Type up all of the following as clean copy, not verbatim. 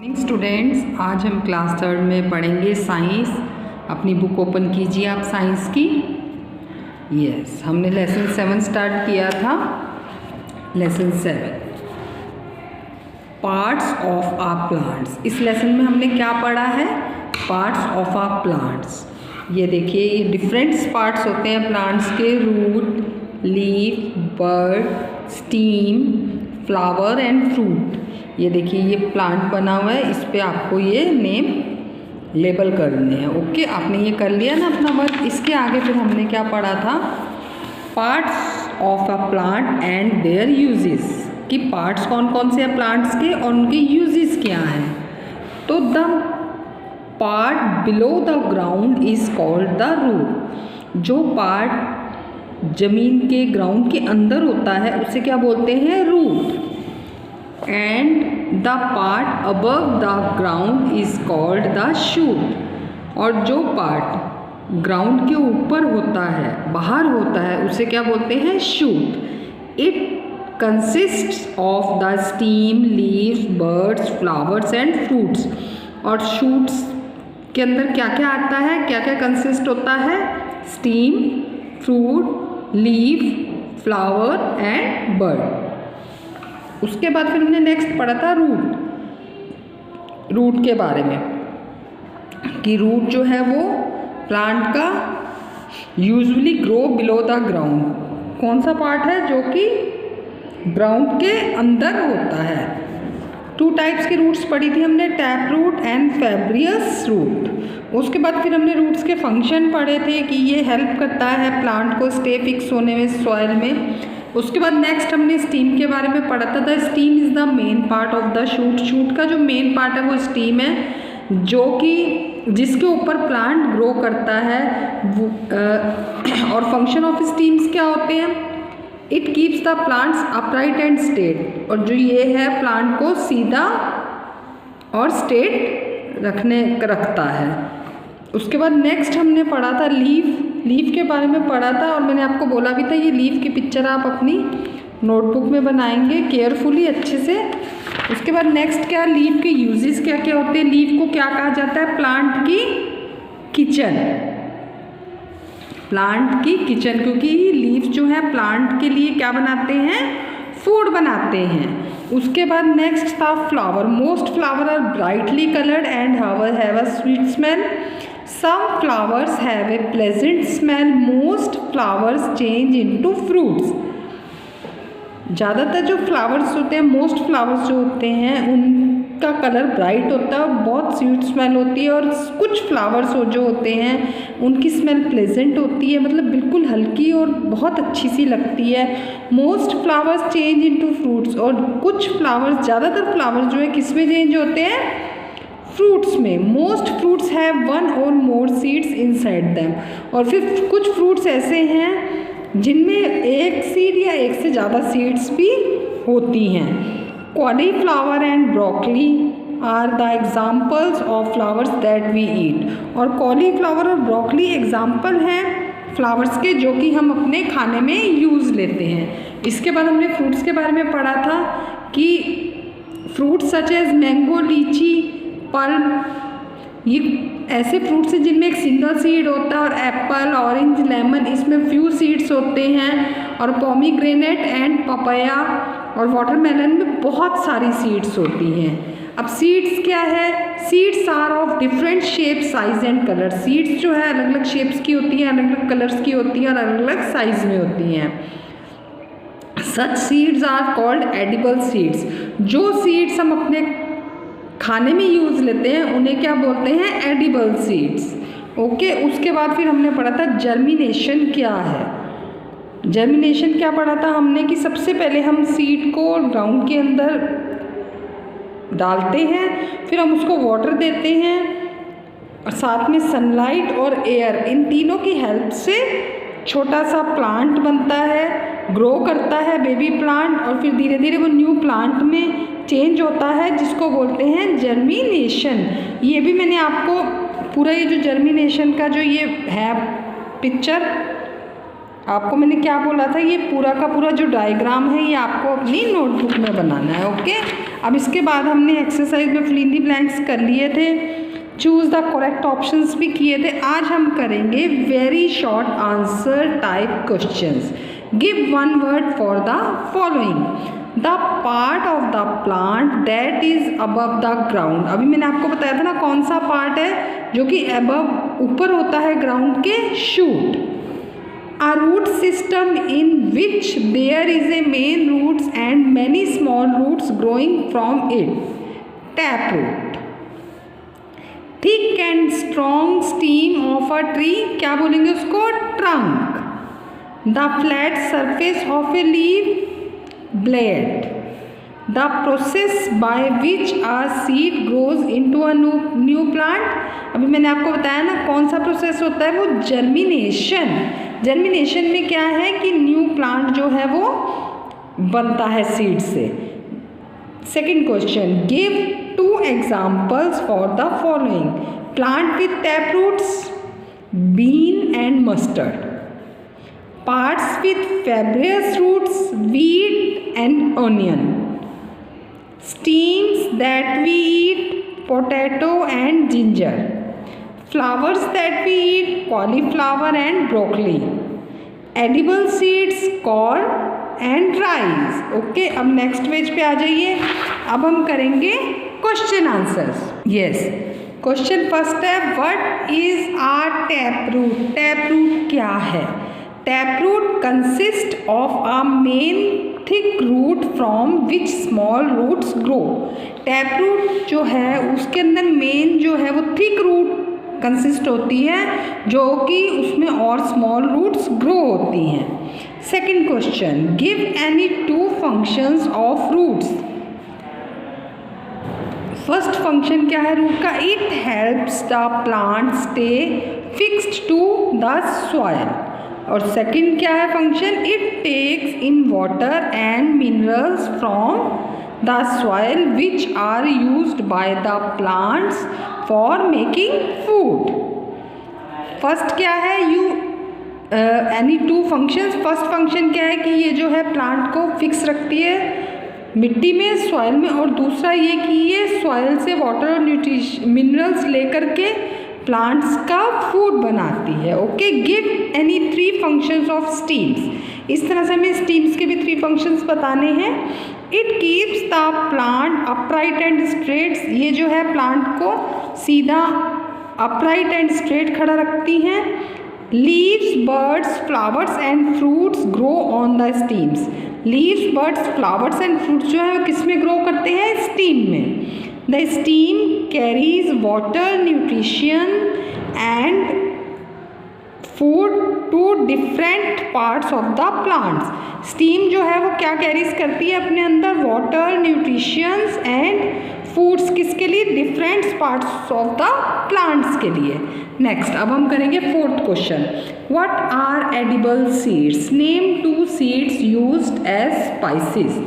Students, आज हम class 3 में पढ़ेंगे साइंस। अपनी बुक ओपन कीजिए आप साइंस की। यस, हमने लेसन 7 स्टार्ट किया था। Lesson 7 parts of our plants. इस लेसन में हमने क्या पढ़ा है? Parts of our plants. ये देखिए, ये डिफरेंट पार्ट्स होते हैं प्लांट्स के। Root, leaf, bud, stem, flower and fruit. ये देखिए, ये प्लांट बना हुआ है, इस पे आपको ये नेम लेबल करने हैं। ओके, आपने ये कर लिया ना अपना वर्क। इसके आगे फिर हमने क्या पढ़ा था? Parts of a plant and there uses. कि पार्ट्स कौन कौन से हैं प्लांट्स के और उनके यूजेस क्या हैं। तो the part below the ground is called the root. जो पार्ट जमीन के ग्राउंड के अंदर होता है उसे क्या बोलते हैं? Root. And the part above the ground is called the shoot. और जो पार्ट ग्राउंड के ऊपर होता है, बाहर होता है, उसे क्या बोलते हैं? Shoot. It consists of the steam, leaves, birds, flowers and fruits. और शूट्स के अंदर क्या क्या आता है, क्या क्या कंसिस्ट होता है? Steam, fruit, leaf, flower and bird. उसके बाद फिर हमने नेक्स्ट पढ़ा था रूट के बारे में। कि रूट जो है वो प्लांट का usually grow below the ground. कौन सा पार्ट है जो कि ग्राउंड के अंदर होता है? 2 टाइप्स के रूट्स पढ़ी थी हमने, टैप रूट एंड फैब्रियस रूट। उसके बाद फिर हमने रूट्स के फंक्शन पढ़े थे कि ये हेल्प करता है प्लांट को स्टे फिक्स होने में सॉइल में। उसके बाद नेक्स्ट हमने स्टीम के बारे में पढ़ा था। The steam is the main part of the shoot. Shoot का जो मेन पार्ट है वो स्टीम है, जो कि जिसके ऊपर प्लांट ग्रो करता है। और फंक्शन ऑफ स्टीम्स क्या होते हैं? It keeps the plants upright and straight. और जो ये है प्लांट को सीधा और स्ट्रेट रखता है। उसके बाद नेक्स्ट हमने पढ़ा था लीफ के बारे में पढ़ा था। और मैंने आपको बोला भी था ये लीफ की पिक्चर आप अपनी नोटबुक में बनाएंगे केयरफुली, अच्छे से। उसके बाद नेक्स्ट क्या? लीफ के यूजेस क्या क्या होते हैं? लीफ को क्या कहा जाता है? प्लांट की किचन। प्लांट की किचन, क्योंकि लीफ जो है प्लांट के लिए क्या बनाते हैं? फूड बनाते हैं। उसके बाद नेक्स्ट था flower. Most flower are brightly coloured and have a sweet smell. Some flowers have a pleasant smell. Most flowers change into fruits. ज़्यादातर जो फ्लावर्स होते हैं, मोस्ट फ्लावर्स जो होते हैं, उनका कलर ब्राइट होता है और बहुत स्वीट स्मेल होती है। और कुछ फ्लावर्स जो होते हैं उनकी स्मेल प्लेजेंट होती है, मतलब बिल्कुल हल्की और बहुत अच्छी सी लगती है। Most flowers change into fruits. और कुछ फ्लावर्स, ज़्यादातर फ्लावर्स जो है किस में चेंज होते हैं? फ्रूट्स में। मोस्ट फ्रूट्स हैव 1 और मोर सीड्स इनसाइड देम। और फिर कुछ फ्रूट्स ऐसे हैं जिनमें एक सीड या एक से ज़्यादा सीड्स भी होती हैं। Cauliflower and broccoli are the examples of flowers that we eat. और कॉलीफ्लावर और ब्रोकली एग्जाम्पल हैं फ्लावर्स के जो कि हम अपने खाने में यूज़ लेते हैं। इसके बाद हमने फ्रूट्स के बारे में पढ़ा था कि फ्रूट्स सच एज मैंगो, लीची, पल्म, ये ऐसे फ्रूट्स हैं जिनमें एक सिंगल सीड होता है। और एप्पल, ऑरेंज, लेमन, इसमें फ्यू सीड्स होते हैं। और पोमीग्रेनेट एंड पपाया और वाटरमेलन में बहुत सारी सीड्स होती हैं। अब सीड्स क्या है? Seeds are of different shape, size and colour. Seeds जो है अलग अलग शेप्स की होती हैं, अलग अलग कलर्स की होती हैं और अलग अलग साइज में होती हैं। Such seeds are called edible seeds. जो सीड्स हम अपने खाने में यूज़ लेते हैं उन्हें क्या बोलते हैं? Edible seeds. ओके, उसके बाद फिर हमने पढ़ा था जर्मिनेशन क्या है। जर्मिनेशन क्या पढ़ा था हमने? कि सबसे पहले हम सीड को ग्राउंड के अंदर डालते हैं, फिर हम उसको वाटर देते हैं और साथ में सनलाइट और एयर, इन तीनों की हेल्प से छोटा सा प्लांट बनता है, ग्रो करता है, बेबी प्लांट। और फिर धीरे धीरे वो न्यू प्लांट में चेंज होता है, जिसको बोलते हैं जर्मिनेशन। ये भी मैंने आपको पूरा ये जो जर्मिनेशन का जो ये है पिक्चर, आपको मैंने क्या बोला था, ये पूरा का पूरा जो डायग्राम है ये आपको अपनी नोटबुक में बनाना है। ओके, अब इसके बाद हमने एक्सरसाइज में फिल इन द ब्लैंक्स कर लिए थे, चूज़ द करेक्ट ऑप्शंस भी किए थे। आज हम करेंगे very short answer type questions. Give one word for the following. The part of the plant that is above the ground. अभी मैंने आपको बताया था ना कौन सा पार्ट है जो कि अबव ऊपर होता है ग्राउंड के, shoot. A root system in which there is a main roots and many small roots growing from it. Taproot. Thick and strong stem of a tree, क्या बोलेंगे उसको, trunk. The flat surface of a leaf, blade. The process by which a seed grows into a new plant. अभी मैंने आपको बताया ना कौन सा प्रोसेस होता है, वो जर्मिनेशन। जर्मिनेशन में क्या है कि न्यू प्लांट जो है वो बनता है सीड से। Second question, give 2 examples for the following. Plant with tap roots, bean and mustard. Parts with fibrous roots, wheat and onion. Stems that we eat, potato and ginger. Flowers that we eat, cauliflower and broccoli. Edible seeds, corn and rice. Okay, अब next page पे आ जाइए। अब हम करेंगे question answers. Yes, question first है, what is a tap root. Tap root क्या है? Tap root consist of a main thick root from which small roots grow. Tap root जो है उसके अंदर मेन जो है वो थिक रूट कंसिस्ट होती है जो कि उसमें और स्मॉल रूट्स ग्रो होती हैं। Second question, give any 2 functions of roots. First function क्या है रूट का? It helps the plant stay fixed to the soil. और सेकंड क्या है function? It takes in water and minerals from the soil which are used by the plants for making food. First क्या है, any 2 functions. First function क्या है कि ये जो है प्लांट को फिक्स रखती है मिट्टी में, सॉइल में, और दूसरा ये कि ये सॉइल से वाटर और मिनरल्स लेकर के प्लांट्स का फूड बनाती है। Okay, give any 3 functions of stems. इस तरह से हमें स्टीम्स के भी 3 फंक्शंस बताने हैं। It keeps the plant upright and straight. ये जो है प्लांट को सीधा अपराइट एंड स्ट्रेट खड़ा रखती हैं। Leaves, birds, flowers and fruits grow on the stems. Leaves, birds, flowers and fruits जो है वो किस में ग्रो करते हैं? स्टीम में। The stem carries water, nutrition and food to different parts of the plants. Stem जो है वो क्या कैरीज करती है अपने अंदर? वाटर, न्यूट्रिशंस एंड फूड्स, किसके लिए? Different parts of the plants के लिए। नेक्स्ट, अब हम करेंगे 4th question, what are edible seeds. Name 2 seeds used as spices.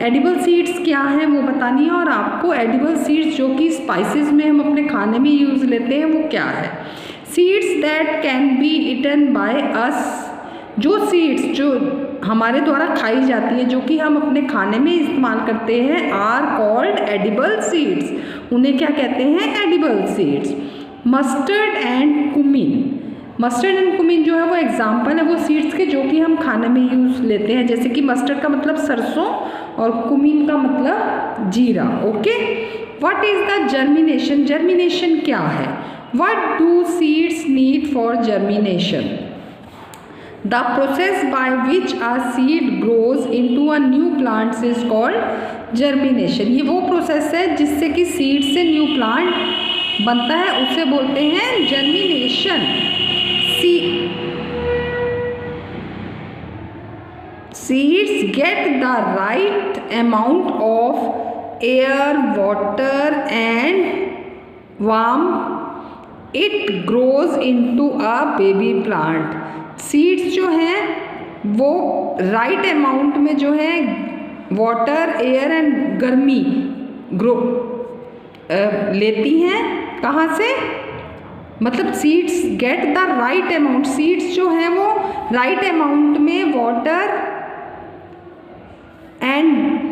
Edible seeds क्या हैं वो बतानी है, और आपको एडिबल सीड्स जो कि स्पाइसेस में हम अपने खाने में यूज़ लेते हैं वो क्या है। Seeds that can be eaten by us. जो सीड्स जो हमारे द्वारा खाई जाती है, जो कि हम अपने खाने में इस्तेमाल करते हैं, आर कॉल्ड एडिबल सीड्स। उन्हें क्या कहते हैं? Edible seeds. Mustard and cumin. Mustard and cumin जो है वो एग्जाम्पल है वो सीड्स के जो कि हम खाने में यूज़ लेते हैं, जैसे कि मस्टर्ड का मतलब सरसों और कुमिन का मतलब जीरा। Okay, what is the germination. Germination क्या है? What do seeds need for germination. The process by which a seed grows into a new plant is called germination. ये वो प्रोसेस है जिससे कि सीड से न्यू प्लांट बनता है, उसे बोलते हैं germination. Seeds get the right amount of air, water and warmth. It grows into a baby plant. Seeds जो हैं वो right amount में जो है water, air and गर्मी ग्रो लेती हैं। कहाँ से? मतलब seeds get the right amount, seeds जो हैं वो राइट अमाउंट में water and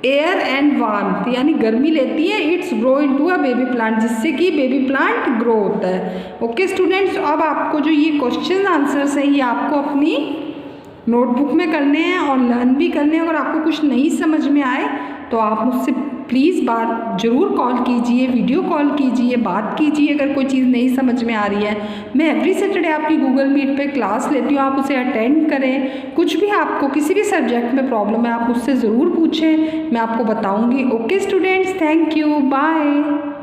air and warmth यानी गर्मी लेती है, it's grow into a baby plant, जिससे कि बेबी प्लांट ग्रो होता है। ओके स्टूडेंट्स, अब आपको जो ये क्वेश्चन आंसर्स हैं ये आपको अपनी नोटबुक में करने हैं और लर्न भी करने हैं। अगर आपको कुछ नहीं समझ में आए तो आप मुझसे प्लीज़ बात ज़रूर कॉल कीजिए, वीडियो कॉल कीजिए, बात कीजिए अगर कोई चीज़ नहीं समझ में आ रही है। मैं एवरी सैटरडे आपकी गूगल मीट पे क्लास लेती हूँ, आप उसे अटेंड करें। कुछ भी आपको किसी भी सब्जेक्ट में प्रॉब्लम है आप मुझसे ज़रूर पूछें, मैं आपको बताऊँगी। Okay students, thank you, bye.